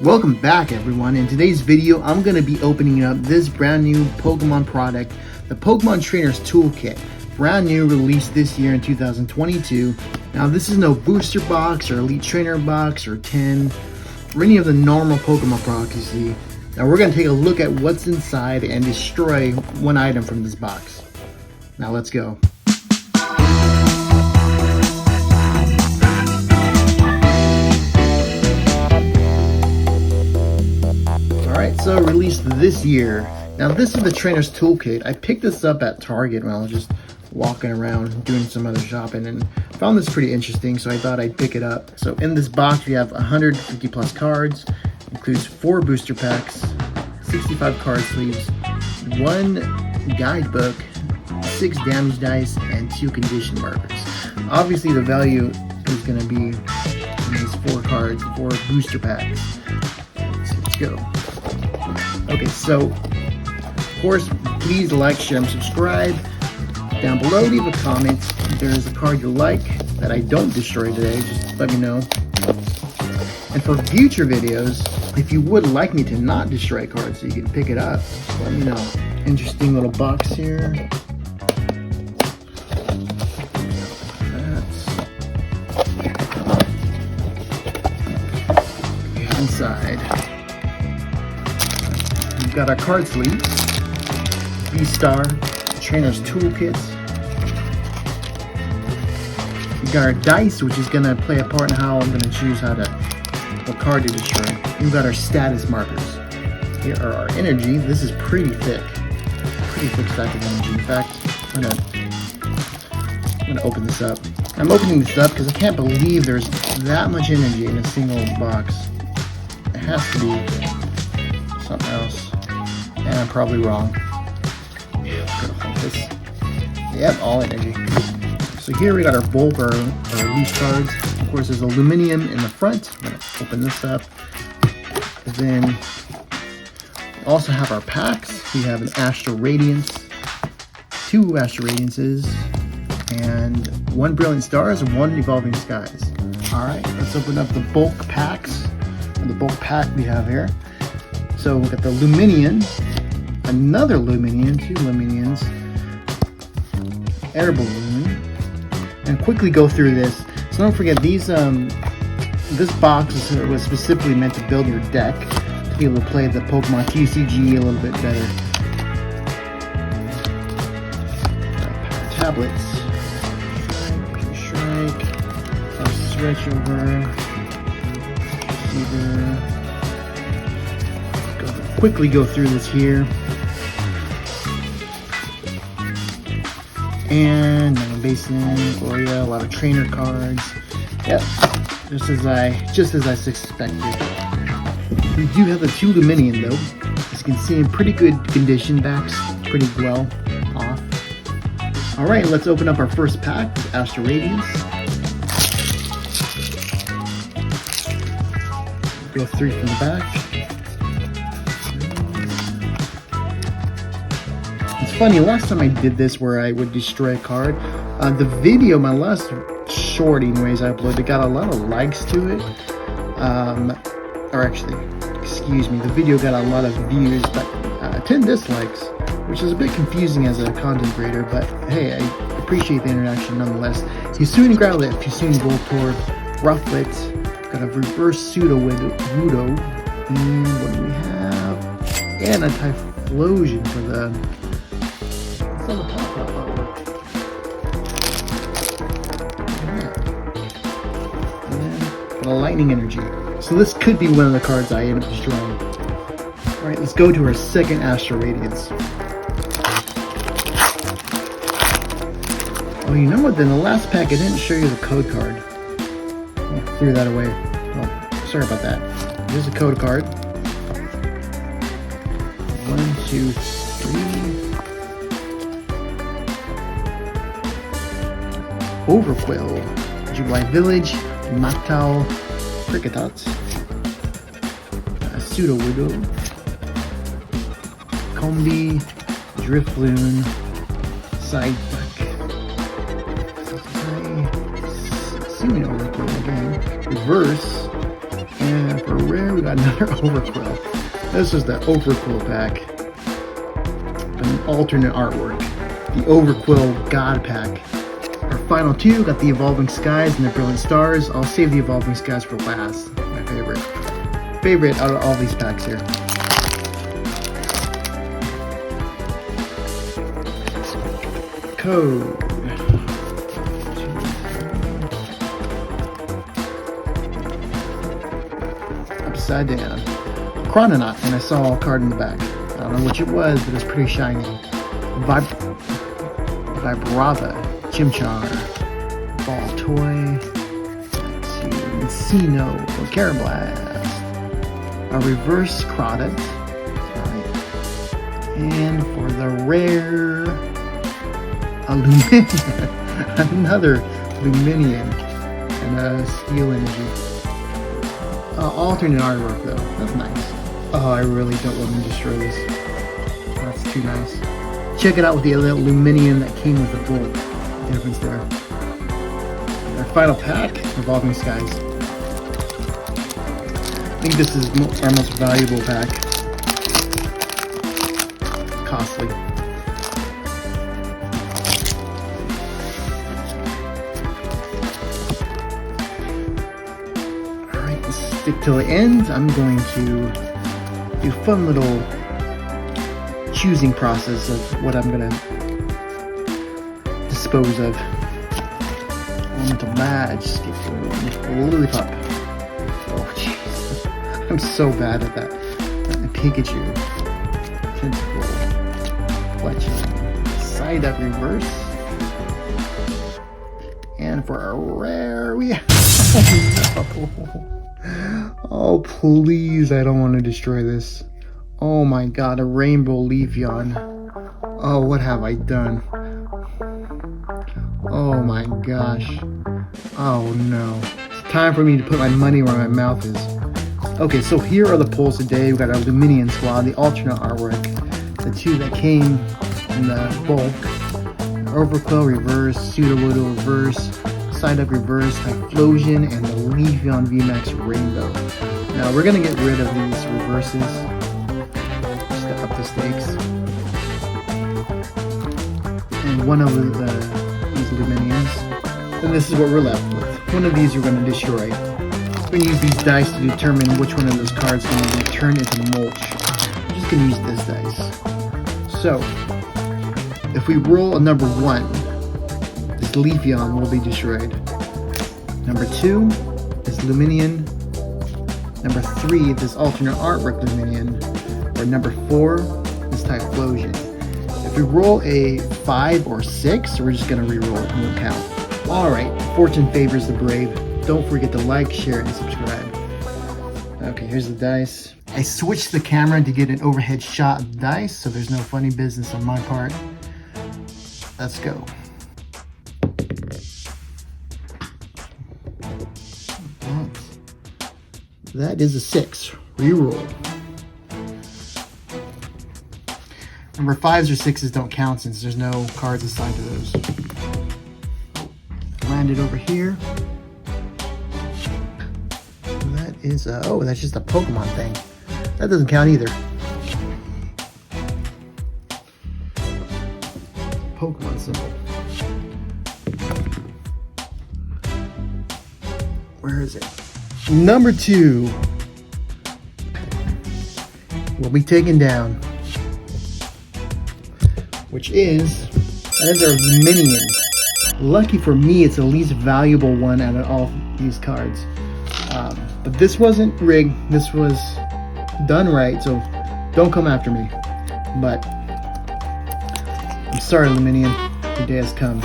Welcome back everyone. In today's video, I'm going to be opening up this brand new Pokemon product, the Pokemon Trainers Toolkit. Brand new, released this year in 2022. Now this is no booster box or Elite Trainer box or 10 or any of the normal Pokemon products you see. Now we're going to take a look at what's inside and destroy one item from this box. Now let's go. Alright, so released this year. Now this is the Trainer's Toolkit. I picked this up at Target when I was just walking around doing some other shopping and found this pretty interesting, so I thought I'd pick it up. So in this box we have 150 plus cards, includes 4 booster packs, 65 card sleeves, 1 guidebook, 6 damage dice, and 2 condition markers. Obviously the value is going to be in these 4 cards, 4 booster packs. Let's go. Okay, so of course, please like, share, and subscribe. Down below, leave a comment if there's a card you like that I don't destroy today. Just let me know. And for future videos, if you would like me to not destroy cards so you can pick it up, just let me know. Interesting little box here. That's inside. We've got our card sleeve, V-Star, Trainer's Toolkit. We've got our dice, which is going to play a part in how I'm going to choose what card to destroy. We've got our status markers. Here are our energy. This is pretty thick stack of energy. In fact, I'm gonna open this up. I'm opening this up because I can't believe there's that much energy in a single box. It has to be something else. And I'm probably wrong. Yep, all energy. So here we got our bulk, our loose cards. Of course, there's aluminum in the front. I'm gonna open this up. And then we also have our packs. We have an Astral Radiance, 2 Astral Radiances, and 1 Brilliant Stars and 1 Evolving Skies. All right, let's open up the bulk packs. And the bulk pack we have here. So we got the Lumineon, another Lumineon, 2 Luminions, Air Balloon, and quickly go through this. So don't forget these. This box was specifically meant to build your deck to be able to play the Pokemon TCG a little bit better. Tablets, Shrike, Stretch Over, quickly go through this here. And Basin, Gloria, a lot of trainer cards. Yep, just as I suspected. We do have the 2 Lumineon though. As you can see, in pretty good condition, backs pretty well off. Alright, let's open up our first pack with Astral Radiance. Go 3 from the back. It's funny, last time I did this where I would destroy a card, the video, my last short anyways I uploaded, got a lot of likes to it. Or actually, excuse me, the video got a lot of views, but 10 dislikes, which is a bit confusing as a content creator, but hey, I appreciate the interaction nonetheless. Hisuian Growlithe, Hisuian Voltorb, Rufflet, got a reverse Sudowoodo, and what do we have? And a Typhlosion for the... on the top artwork. And a Lightning Energy. So this could be one of the cards I end up destroying. Alright, let's go to our second Astral Radiance. Oh, you know what? Then the last pack, I didn't show you the code card. I threw that away. Oh, sorry about that. Here's the code card. 1, 2, 3. Overquill, Jubilee Village, Mactao, Kricketot, Sudowoodo, Combi, Drifloon, Psyduck, Simian Overquill again, Reverse, and for rare we got another Overquill. This is the Overquill pack. An alternate artwork. The Overquill God pack. Our final two got the Evolving Skies and the Brilliant Stars. I'll save the Evolving Skies for last. My favorite. Favorite out of all these packs here. Code. Upside down. Chrononaut, and I saw a card in the back. I don't know which it was, but it's pretty shiny. Vibrava, Chimchar, Ball Toy, Encino, Carablast, a Reverse Crawdad, alright, and for the rare, a Luminion, another Luminion, and a Steel Energy. Alternate artwork though, that's nice. Oh, I really don't want to destroy this. That's too nice. Check it out with the little Luminion that came with the bolt. The difference there. Our final pack, Evolving Skies. I think this is our most valuable pack. Costly. Alright, let's stick till the end. I'm going to do a fun little choosing process of what I'm gonna dispose of. Elemental Badge, Lillipup. Oh jeez, I'm so bad at that. Pikachu, Tentacle, Fletchling, Psyduck Reverse, and for a rare we have. Oh please, I don't want to destroy this. Oh my god, a Rainbow Leafeon. Oh, what have I done? Oh my gosh. Oh no. It's time for me to put my money where my mouth is. Okay, so here are the pulls today. We got our Luminion Squad, the alternate artwork. The two that came in the bulk. Overquill Reverse, Sudowoodo Reverse, Psyduck Reverse, Typhlosion, and the Leafeon VMAX Rainbow. Now we're gonna get rid of these reverses. Up the stakes, and one of these Luminions, and this is what we're left with. One of these we're going to destroy. We're going to use these dice to determine which one of those cards is going to be turned into mulch. I'm just going to use this dice. So, if we roll a number 1, this Leafeon will be destroyed. Number 2, this Luminion. Number 3, this alternate artwork Luminion. Or number 4, this Typhlosion. If we roll a 5 or 6, we're just going to re-roll it and won't count. Alright, fortune favors the brave. Don't forget to like, share, and subscribe. Okay, here's the dice. I switched the camera to get an overhead shot of the dice, so there's no funny business on my part. Let's go. That is a 6. Re-roll. Number 5s or 6s don't count since there's no cards assigned to those. Landed over here. That is oh, that's just a Pokemon thing. That doesn't count either. Pokemon symbol. Where is it? Number 2 will be taken down. Which is, that is our Luminion. Lucky for me, it's the least valuable one out of all these cards. But this wasn't rigged, this was done right, so don't come after me. But, I'm sorry Luminion, your day has come.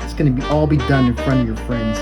It's gonna all be done in front of your friends.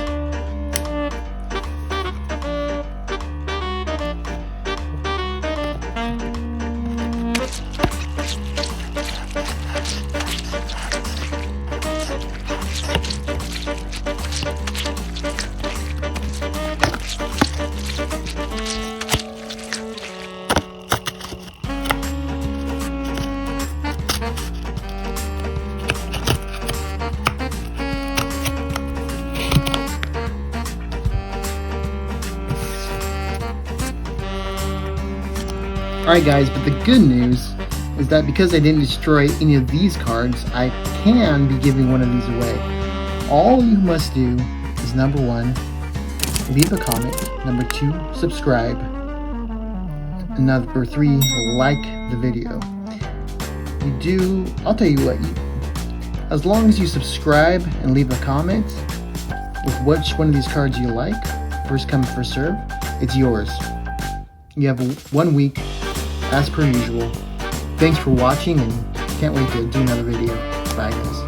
Alright guys, but the good news is that because I didn't destroy any of these cards, I can be giving one of these away. All you must do is number 1, leave a comment, number 2, subscribe, and number 3, like the video. I'll tell you what, as long as you subscribe and leave a comment with which one of these cards you like, first come first serve, it's yours. You have 1 week as per usual. Thanks for watching and can't wait to do another video. Bye guys.